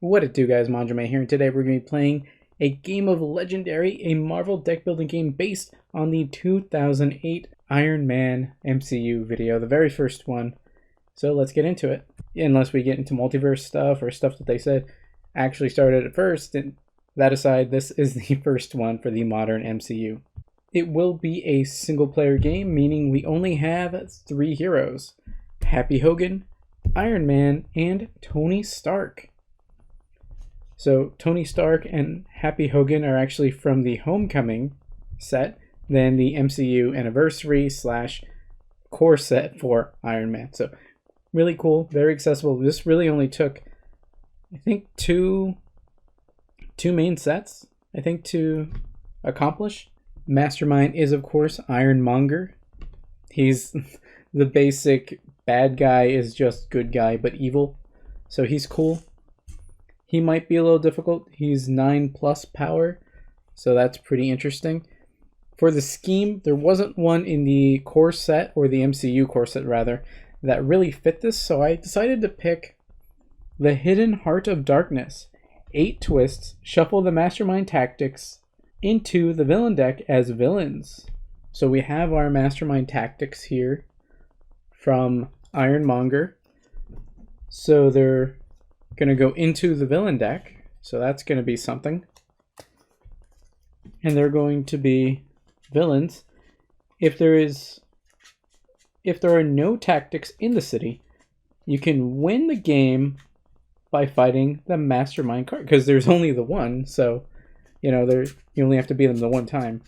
What it do, guys? Manjame here, and today we're going to be playing a game of Legendary, a Marvel deck building game based on the 2008 Iron Man MCU video, the very first one. So let's get into it. Unless we get into multiverse stuff or stuff that they said actually started at first, and that aside, this is the first one for the modern MCU. It will be a single player game, meaning we only have 3 heroes: Happy Hogan, Iron Man, and Tony Stark. So Tony Stark and Happy Hogan are actually from the Homecoming set, then the MCU Anniversary / core set for Iron Man. So really cool, very accessible. This really only took, I think, two main sets, I think, to accomplish. Mastermind is, of course, Ironmonger. He's the basic bad guy, is just good guy but evil. So he's cool. He might be a little difficult. He's 9+ power, so that's pretty interesting. For the scheme, there wasn't one in the core set, or the MCU core set rather, that really fit this, so I decided to pick the Hidden Heart of Darkness. 8 twists, shuffle the Mastermind tactics into the villain deck as villains. So we have our Mastermind tactics here from Ironmonger. So they're going to go into the villain deck, so that's going to be something. And they're going to be villains. If there are no tactics in the city, you can win the game by fighting the Mastermind card, because there's only the one, so you only have to beat them the one time.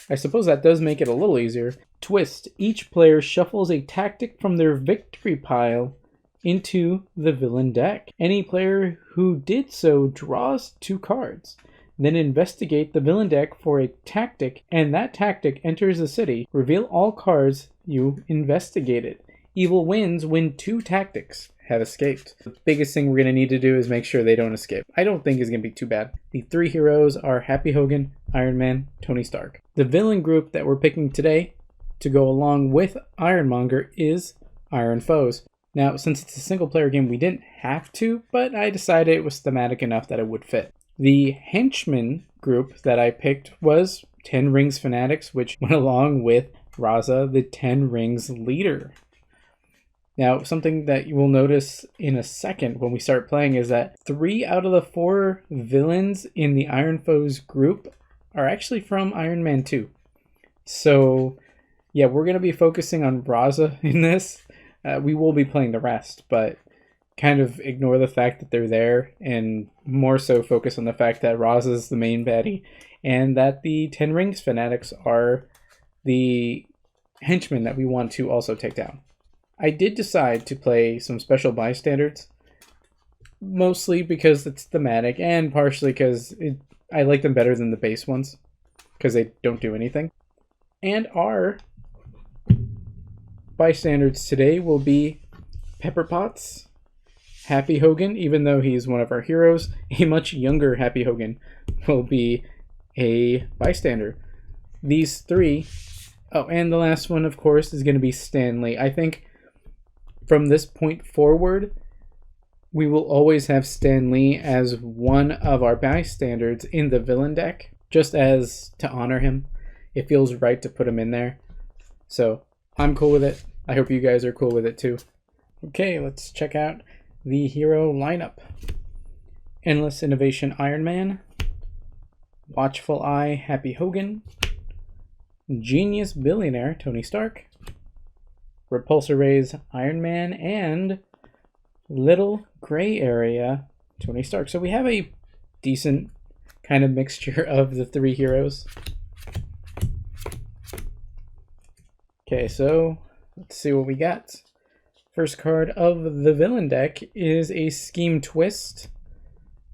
I suppose that does make it a little easier. Twist: each player shuffles a tactic from their victory pile into the villain deck. Any player who did so draws 2 cards. Then investigate the villain deck for a tactic, and that tactic enters the city. Reveal all cards you investigated. Evil wins when 2 tactics have escaped. The biggest thing we're going to need to do is make sure they don't escape. I don't think it's going to be too bad. The 3 heroes are Happy Hogan, Iron Man, Tony Stark. The villain group that we're picking today to go along with Ironmonger is Iron Foes. Now, since it's a single player game, we didn't have to, but I decided it was thematic enough that it would fit. The henchman group that I picked was 10 Rings Fanatics, which went along with Raza, the 10 Rings leader. Now, something that you will notice in a second when we start playing is that 3 out of the 4 villains in the Iron Foes group are actually from Iron Man 2. So, yeah, we're going to be focusing on Raza in this. We will be playing the rest, but kind of ignore the fact that they're there and more so focus on the fact that Raza is the main baddie and that the 10 Rings Fanatics are the henchmen that we want to also take down. I did decide to play some special bystanders, mostly because it's thematic and partially because I like them better than the base ones because they don't do anything. And our bystanders today will be Pepper Potts, Happy Hogan, even though he's one of our heroes. A much younger Happy Hogan will be a bystander. These 3, oh, and the last one, of course, is going to be Stan Lee. I think from this point forward, we will always have Stan Lee as one of our bystanders in the villain deck, just as to honor him. It feels right to put him in there. So I'm cool with it. I hope you guys are cool with it too. Okay, let's check out the hero lineup. Endless Innovation Iron Man, Watchful Eye Happy Hogan, Genius Billionaire Tony Stark, Repulsor Rays Iron Man, and Little Gray Area Tony Stark. So we have a decent kind of mixture of the 3 heroes. Okay, so let's see what we got. First card of the villain deck is a Scheme Twist.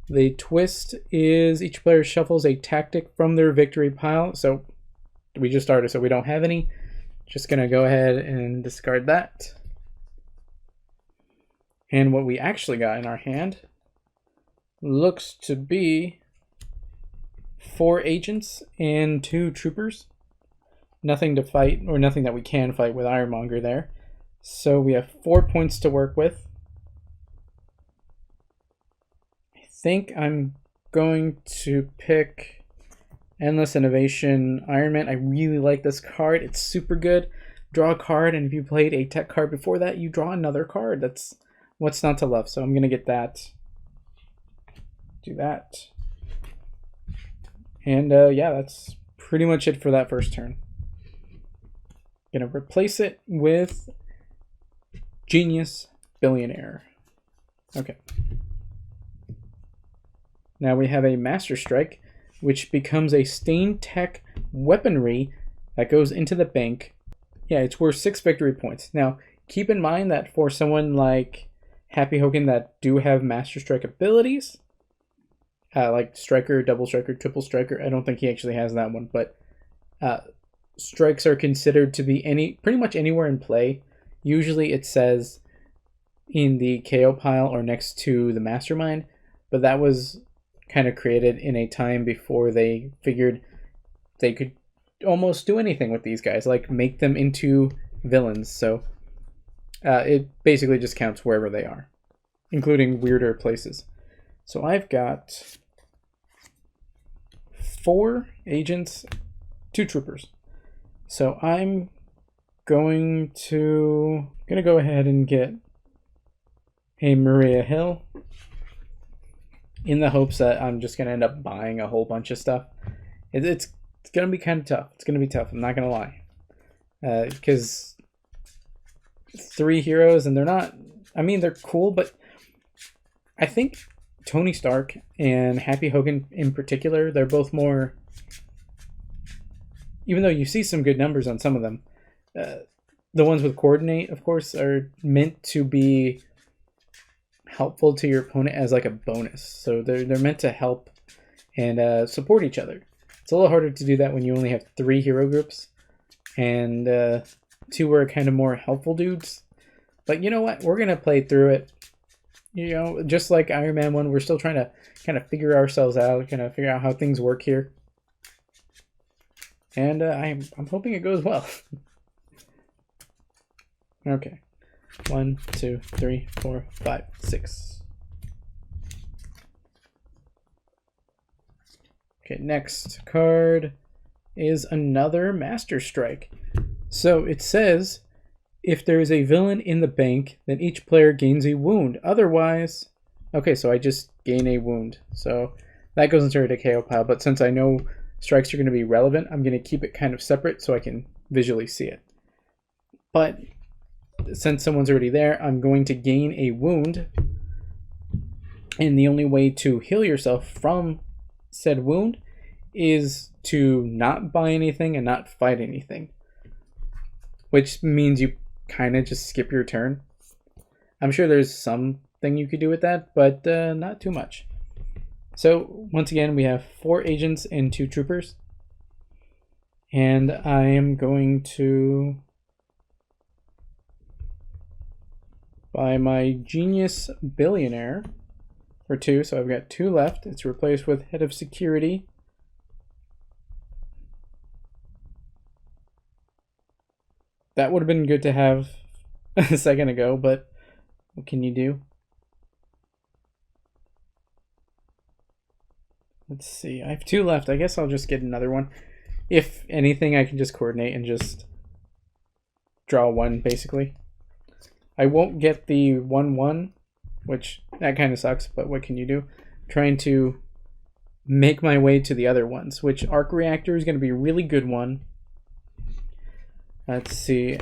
The twist is each player shuffles a tactic from their victory pile. So we just started, so we don't have any. Just going to go ahead and discard that. And what we actually got in our hand looks to be 4 agents and 2 troopers. Nothing to fight, or nothing that we can fight with Ironmonger there. So we have 4 points to work with. I think I'm going to pick Endless Innovation Iron Man. I really like this card. It's super good. Draw a card, and if you played a tech card before that, you draw another card. That's what's not to love. So I'm going to get that. Do that. And yeah, that's pretty much it for that first turn. Gonna replace it with Genius Billionaire. Okay. Now we have a Master Strike, which becomes a Stain Tech weaponry that goes into the bank. Yeah, it's worth 6 victory points. Now, keep in mind that for someone like Happy Hogan that do have Master Strike abilities, like Striker, Double Striker, Triple Striker, I don't think he actually has that one, but strikes are considered to be pretty much anywhere in play. Usually it says in the KO pile or next to the Mastermind, but that was kind of created in a time before they figured they could almost do anything with these guys, like make them into villains. So it basically just counts wherever they are, including weirder places. So I've got 4 agents, 2 troopers. So I'm going to go ahead and get a Maria Hill in the hopes that I'm just going to end up buying a whole bunch of stuff. It's going to be kind of tough. It's going to be tough. I'm not going to lie. Because 3 heroes, and they're not, I mean, they're cool, but I think Tony Stark and Happy Hogan in particular, they're both more, even though you see some good numbers on some of them, the ones with Coordinate, of course, are meant to be helpful to your opponent as like a bonus. So they're meant to help and support each other. It's a little harder to do that when you only have 3 hero groups, and 2 are kind of more helpful dudes. But you know what? We're going to play through it. You know, just like Iron Man 1, we're still trying to kind of figure ourselves out, kind of figure out how things work here. And I'm hoping it goes well. Okay. 1, 2, 3, 4, 5, 6. Okay, next card is another Master Strike. So it says, if there is a villain in the bank, then each player gains a wound. Otherwise, okay, so I just gain a wound. So that goes into the KO pile, but since I know strikes are going to be relevant, I'm going to keep it kind of separate so I can visually see it. But since someone's already there, I'm going to gain a wound. And the only way to heal yourself from said wound is to not buy anything and not fight anything. Which means you kind of just skip your turn. I'm sure there's something you could do with that, but not too much. So once again, we have 4 agents and 2 troopers. And I am going to buy my Genius Billionaire for 2. So I've got 2 left. It's replaced with Head of Security. That would have been good to have a second ago, but what can you do? Let's see. I have 2 left. I guess I'll just get another one. If anything, I can just coordinate and just draw 1, basically. I won't get the 1/1, which that kind of sucks, but what can you do? I'm trying to make my way to the other ones, which Arc Reactor is going to be a really good one. Let's see.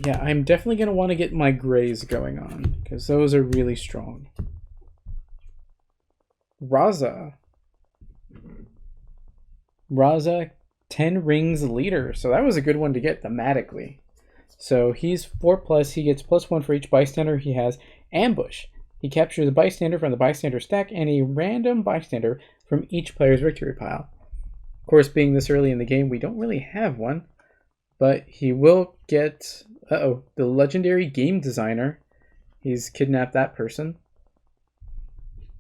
Yeah, I'm definitely going to want to get my grays going on, because those are really strong. Raza, 10 rings leader. So that was a good one to get thematically. So he's 4+. He gets +1 for each bystander he has. Ambush. He captures a bystander from the bystander stack and a random bystander from each player's victory pile. Of course, being this early in the game, we don't really have one. But he will get, the legendary game designer. He's kidnapped that person.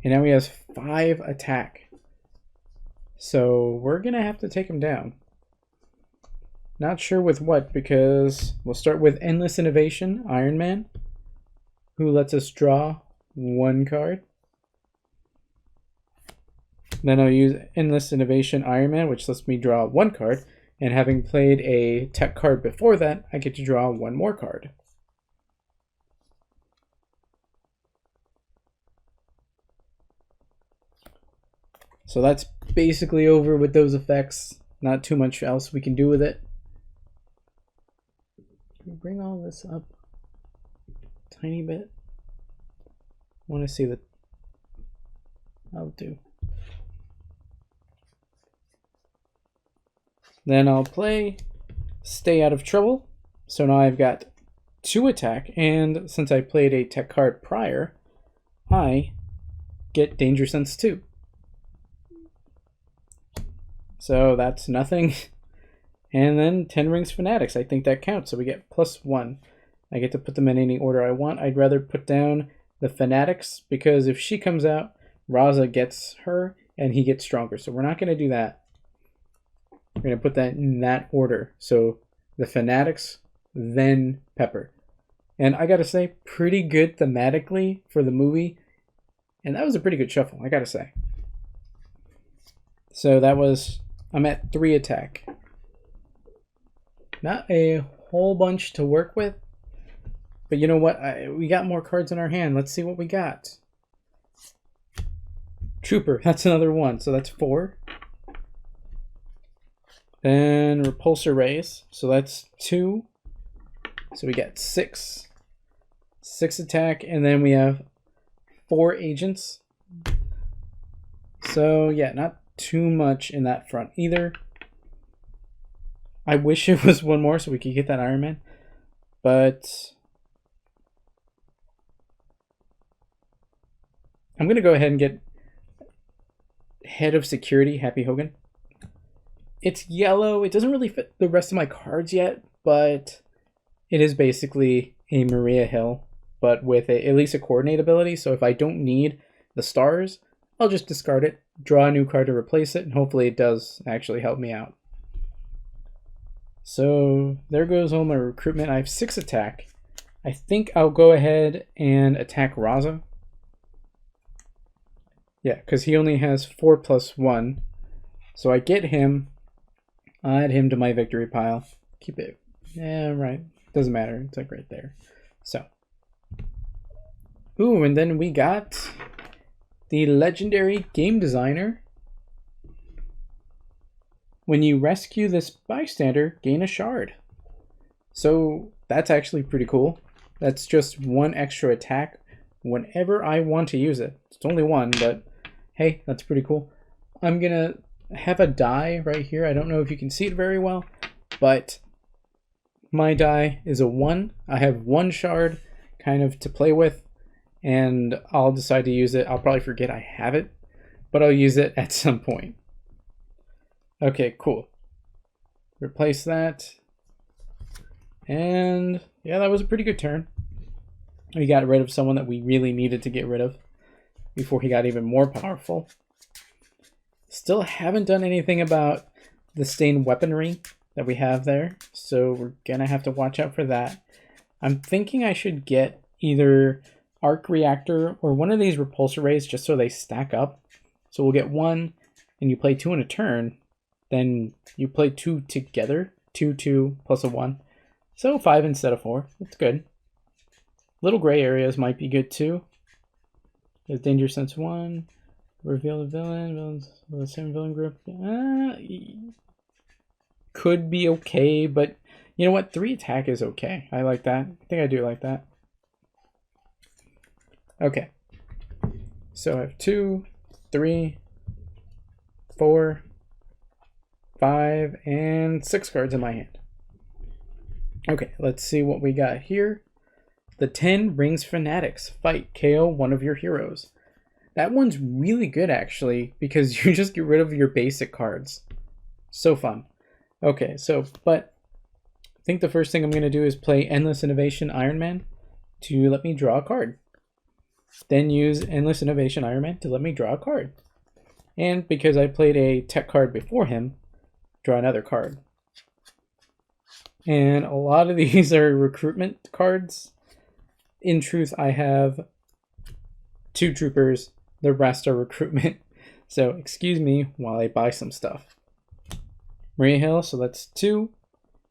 And now he has 5 attack. So we're going to have to take him down. Not sure with what, because we'll start with Endless Innovation, Iron Man, who lets us draw 1 card. Then I'll use Endless Innovation Iron Man, which lets me draw 1 card. And having played a tech card before that, I get to draw 1 more card. So that's basically over with those effects. Not too much else we can do with it. Can we bring all this up a tiny bit? I want to see the... I'll do. Then I'll play Stay Out of Trouble. So now I've got 2 attack, and since I played a tech card prior, I get Danger Sense 2. So that's nothing. And then 10 Rings Fanatics, I think that counts. So we get +1. I get to put them in any order I want. I'd rather put down the Fanatics because if she comes out, Raza gets her and he gets stronger. So we're not going to do that. We're going to put that in that order. So the Fanatics, then Pepper. And I got to say, pretty good thematically for the movie. And that was a pretty good shuffle, I got to say. So that was... I'm at 3 attack. Not a whole bunch to work with. But you know what? We got more cards in our hand. Let's see what we got. Trooper. That's another 1. So that's 4. Then Repulsor Rays. So that's 2. So we got 6. 6 attack. And then we have 4 agents. So yeah, not too much in that front either. I wish it was 1 more so we could get that Iron Man, but I'm gonna go ahead and get Head of Security, Happy Hogan. It's yellow. It doesn't really fit the rest of my cards yet, but it is basically a Maria Hill, but with at least a coordinate ability. So if I don't need the stars, I'll just discard it, draw a new card to replace it, and hopefully it does actually help me out. So there goes all my recruitment. I have 6 attack. I think I'll go ahead and attack Raza. Yeah, because he only has 4+1. So I get him, add him to my victory pile. Keep it, yeah, right. Doesn't matter, it's like right there. So. Ooh, and then we got the legendary game designer. When you rescue this bystander, gain a shard. So that's actually pretty cool. That's just 1 extra attack whenever I want to use it. It's only 1, but hey, that's pretty cool. I'm gonna have a die right here. I don't know if you can see it very well, but my die is a 1. I have 1 shard kind of to play with, and I'll decide to use it. I'll probably forget I have it, but I'll use it at some point. Okay, cool. Replace that. And yeah, that was a pretty good turn. We got rid of someone that we really needed to get rid of before he got even more powerful. Still haven't done anything about the stained weaponry that we have there, so we're gonna have to watch out for that. I'm thinking I should get either Arc Reactor or one of these Repulsor Rays just so they stack up. So we'll get 1 and you play 2 in a turn. Then you play 2 together. 2, 2, plus a 1. So 5 instead of 4. That's good. Little gray areas might be good too. There's Danger Sense 1. Reveal the villain. Villains with the same villain group. Could be okay, but you know what? 3 attack is okay. I like that. I think I do like that. Okay. So I have 2, 3, 4, 5, and 6 cards in my hand. Okay, let's see what we got here. The 10 Rings Fanatics. Fight, KO one of your heroes. That one's really good, actually, because you just get rid of your basic cards. So fun. Okay, so, but I think the first thing I'm going to do is play Endless Innovation Iron Man to let me draw a card. Then use Endless Innovation Iron Man to let me draw a card. And because I played a tech card before him, draw another card. And a lot of these are recruitment cards. In truth, I have 2 troopers. The rest are recruitment. So excuse me while I buy some stuff. Maria Hill, so that's 2.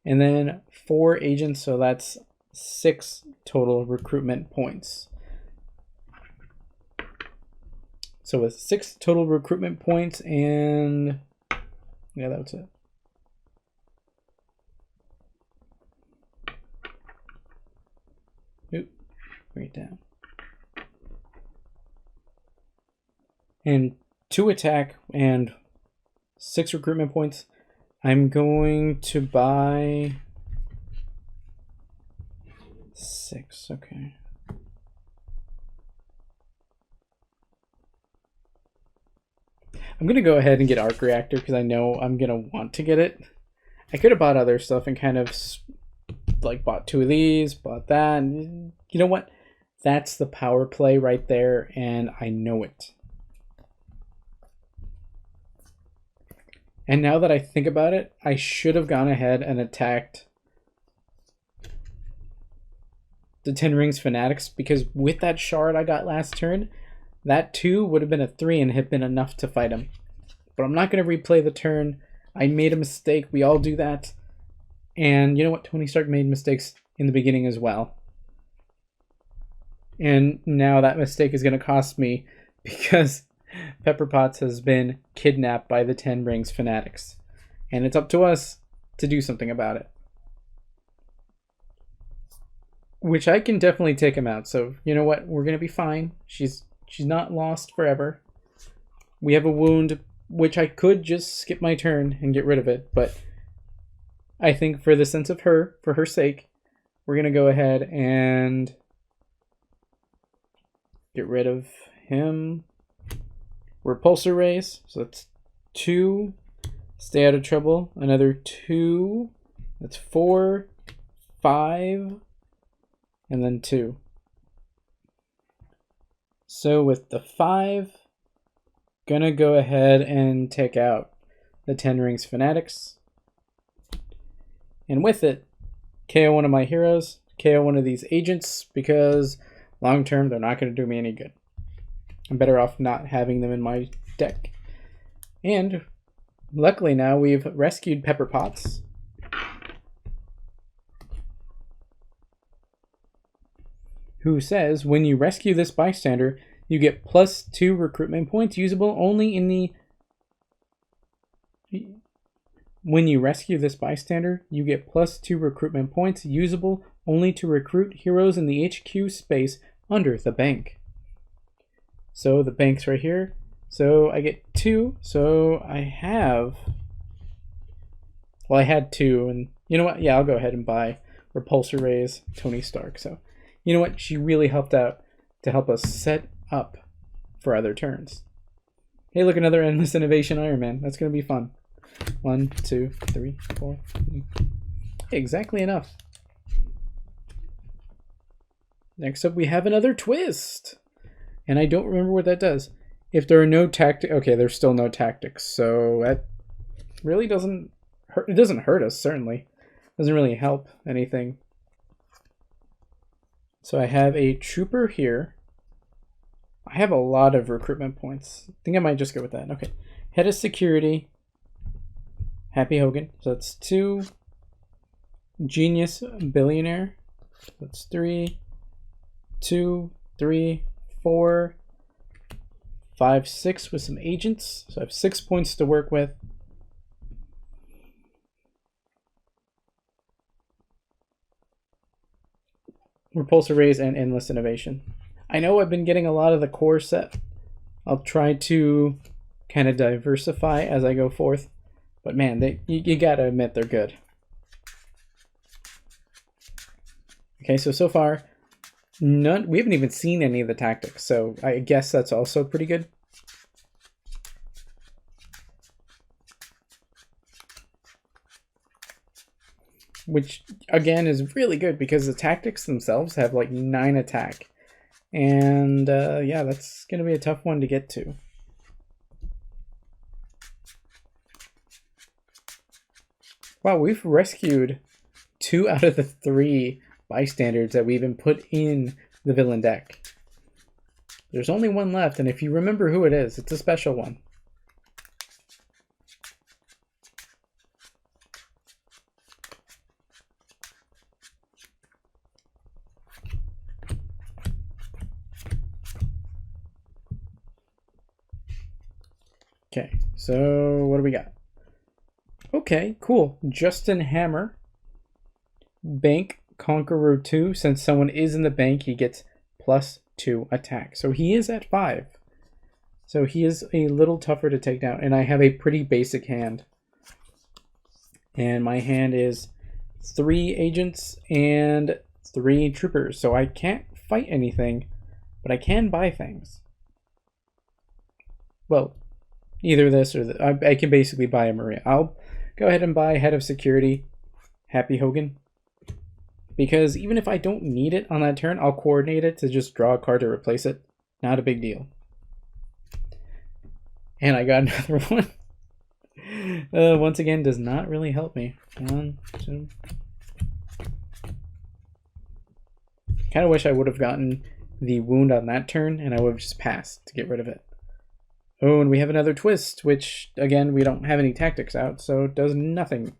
And then 4 agents, so that's 6 total recruitment points. So with 6 total recruitment points, and yeah, that's it. Oop, bring it down. And 2 attack and 6 recruitment points. I'm going to buy 6, okay. I'm going to go ahead and get Arc Reactor because I know I'm going to want to get it. I could have bought other stuff and kind of like bought 2 of these, bought that. And you know what? That's the power play right there, and I know it. And now that I think about it, I should have gone ahead and attacked the Ten Rings Fanatics, because with that shard I got last turn, that 2 would have been a 3 and have been enough to fight him. But I'm not going to replay the turn. I made a mistake. We all do that. And you know what? Tony Stark made mistakes in the beginning as well. And now that mistake is going to cost me because Pepper Potts has been kidnapped by the Ten Rings Fanatics. And it's up to us to do something about it. Which I can definitely take him out. So, you know what? We're going to be fine. She's not lost forever. We have a wound, which I could just skip my turn and get rid of it. But I think for the sense of her, for her sake, we're going to go ahead and get rid of him. Repulsor Rays, so that's 2. Stay out of trouble, another 2. That's 4, 5, and then 2. So with the 5, gonna go ahead and take out the Ten Rings Fanatics. And with it, KO one of my heroes, KO one of these agents, because long term they're not going to do me any good. I'm better off not having them in my deck. And luckily now we've rescued Pepper Potts. Who says, when you rescue this bystander, you get +2 recruitment points usable only in the... When you rescue this bystander, you get +2 recruitment points usable only to recruit heroes in the HQ space under the bank. So the bank's right here. So I get 2. So I have... Well, I had 2. And you know what? Yeah, I'll go ahead and buy Repulsor Rays, Tony Stark. So you know what? She really helped out to help us set up for other turns. Hey, look, another Endless Innovation Iron Man. That's going to be fun. 1, 2, 3, 4. Exactly enough. Next up, we have another twist. And I don't remember what that does. If there are no tactics... Okay, there's still no tactics. So that really doesn't hurt. It doesn't hurt us, certainly. It doesn't really help anything. So I have a trooper here. I have a lot of recruitment points. I think I might just go with that. Okay. Head of security. Happy Hogan. So that's 2. Genius Billionaire. That's 3. 2, 3, 4, 5, 6 with some agents. So I have 6 points to work with. Repulsor Rays and Endless Innovation. I know I've been getting a lot of the core set. I'll try to kind of diversify as I go forth. But man, you gotta admit they're good. Okay, so far, we haven't even seen any of the tactics, so I guess that's also pretty good. Which, again, is really good because the tactics themselves have like 9 attack. And yeah, that's going to be a tough one to get to. Wow, we've rescued 2 out of the 3 bystanders that we even put in the villain deck. There's only 1 left, and if you remember who it is, it's a special one. So what do we got? Okay, cool. Justin Hammer. Bank Conqueror 2. Since someone is in the bank, he gets +2 attack. So he is at 5. So he is a little tougher to take down. And I have a pretty basic hand. And my hand is 3 agents and 3 troopers. So I can't fight anything, but I can buy things. Well, either this or I can basically buy a Maria. I'll go ahead and buy Head of Security, Happy Hogan. Because even if I don't need it on that turn, I'll coordinate it to just draw a card to replace it. Not a big deal. And I got another one. Once again, does not really help me. 1, 2. Kind of wish I would have gotten the wound on that turn, and I would have just passed to get rid of it. Oh, and we have another twist, which, again, we don't have any tactics out, so it does nothing.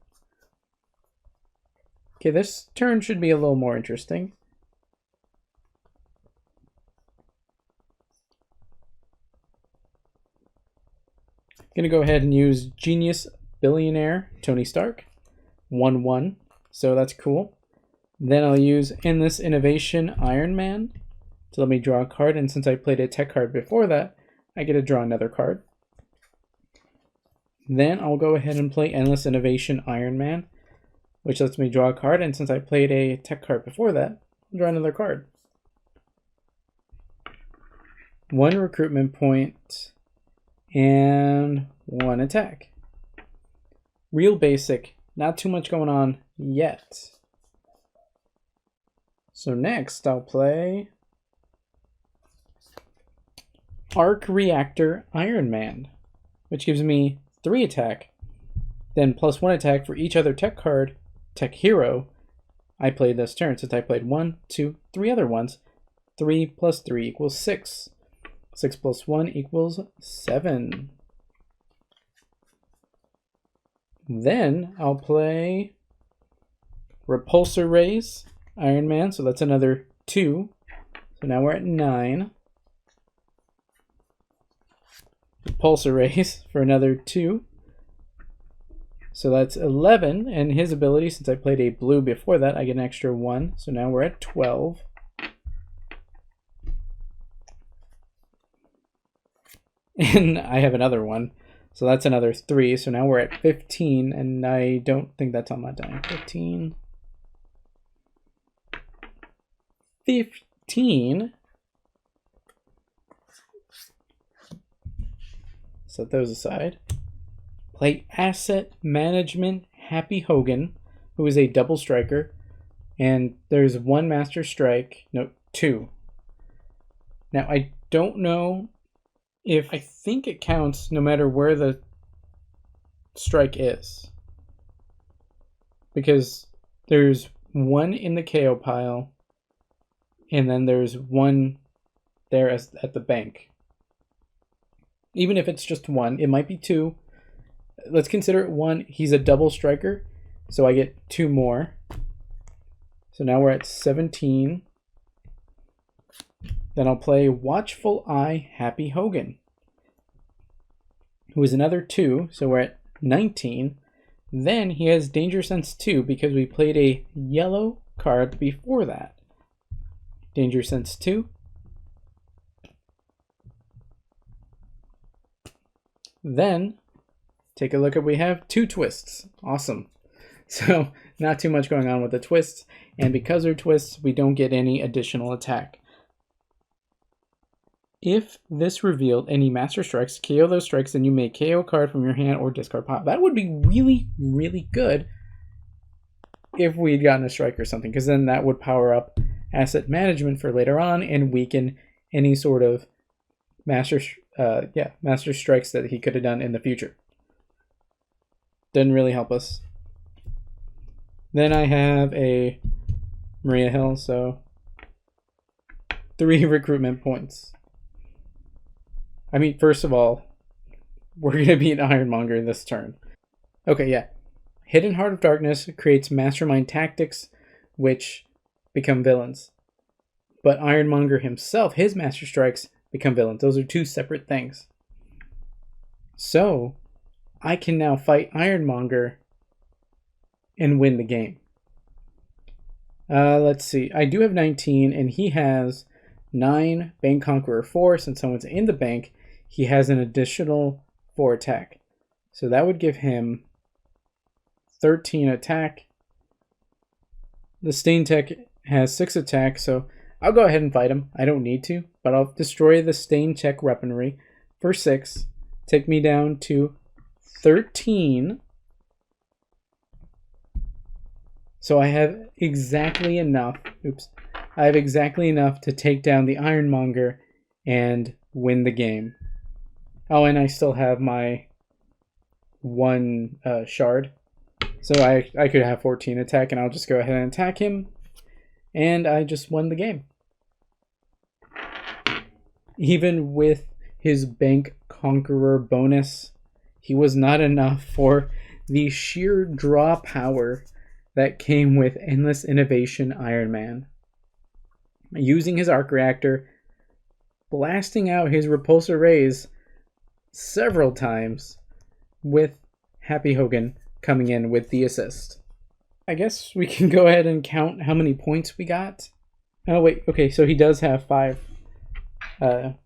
Okay, this turn should be a little more interesting. Gonna go ahead and use Genius Billionaire Tony Stark, 1/1, so that's cool. Then I'll use Endless Innovation Iron Man to let me draw a card, and since I played a tech card before that, I get to draw another card. Then I'll go ahead and play Endless Innovation Iron Man, which lets me draw a card, and since I played a tech card before that, I'll draw another card. 1 recruitment point and 1 attack. Real basic, not too much going on yet. So next I'll play Arc Reactor Iron Man, which gives me 3 attack, then +1 attack for each other tech card, tech hero I played this turn. Since I played 1, 2, 3 other ones, 3 + 3 equals 6. 6 + 1 equals 7. Then I'll play Repulsor Rays Iron Man, so that's another 2. So now we're at 9. Repulsor Rays for another 2. So that's 11, and his ability, since I played a blue before that, I get an extra 1. So now we're at 12. And I have another one. So that's another 3. So now we're at 15, and I don't think that's on my die. 15. 15. Set those aside. Play Asset Management Happy Hogan, who is a double striker. And there's 1 Master Strike. No, 2. Now, I don't know if I think it counts no matter where the strike is. Because there's 1 in the KO pile, and then there's 1 there at the bank. Even if it's just 1, it might be 2. Let's consider it 1. He's a double striker, so I get 2 more. So now we're at 17. Then I'll play Watchful Eye Happy Hogan, who is another 2, so we're at 19. Then he has Danger Sense 2 because we played a yellow card before that. Danger Sense 2. Then take a look at, we have 2 twists. Awesome. So not too much going on with the twists, and because they're twists, we don't get any additional attack. If this revealed any Master Strikes, KO those strikes, then you may KO a card from your hand or discard pile. That would be really, really good if we'd gotten a strike or something, because then that would power up Asset Management for later on and weaken any sort of Master Strikes that he could have done in the future. Didn't really help us. Then I have a Maria Hill, so 3 recruitment points. I mean, first of all, we're going to beat Ironmonger this turn. Okay, yeah. Hidden Heart of Darkness creates Mastermind Tactics, which become villains. But Ironmonger himself, his Master Strikes, become villains. Those are 2 separate things. So, I can now fight Ironmonger and win the game. Let's see. I do have 19, and he has 9, Bank Conqueror 4. Since someone's in the bank, he has an additional 4 attack. So that would give him 13 attack. The Stain Tech has 6 attack, so I'll go ahead and fight him. I don't need to, but I'll destroy the Stain Tech weaponry for 6. Take me down to 13. So I have exactly enough. I have exactly enough to take down the Ironmonger and win the game. Oh, and I still have my 1 shard. So I could have 14 attack, and I'll just go ahead and attack him. And I just won the game. Even with his Bank Conqueror bonus, he was not enough for the sheer draw power that came with Endless Innovation Iron Man. Using his arc reactor, blasting out his repulsor rays several times, with Happy Hogan coming in with the assist. I guess we can go ahead and count how many points we got. Oh wait, okay, so he does have 5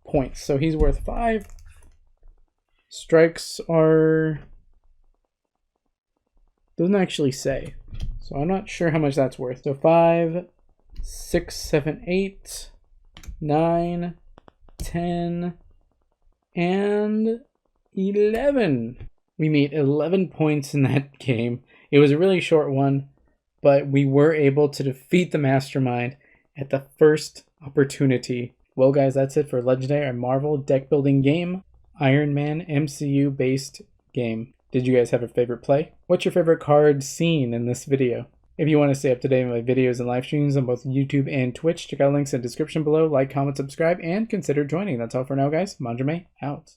points, so he's worth 5. Strikes are... doesn't actually say, so I'm not sure how much that's worth. So 5, 6, 7, 8, 9, 10, and 11. We made 11 points in that game. It was a really short one, but we were able to defeat the Mastermind at the first opportunity. Well guys, that's it for Legendary Marvel deck building game, Iron Man MCU based game. Did you guys have a favorite play? What's your favorite card seen in this video? If you want to stay up to date with my videos and live streams on both YouTube and Twitch, check out links in the description below, like, comment, subscribe, and consider joining. That's all for now guys. Manjame out.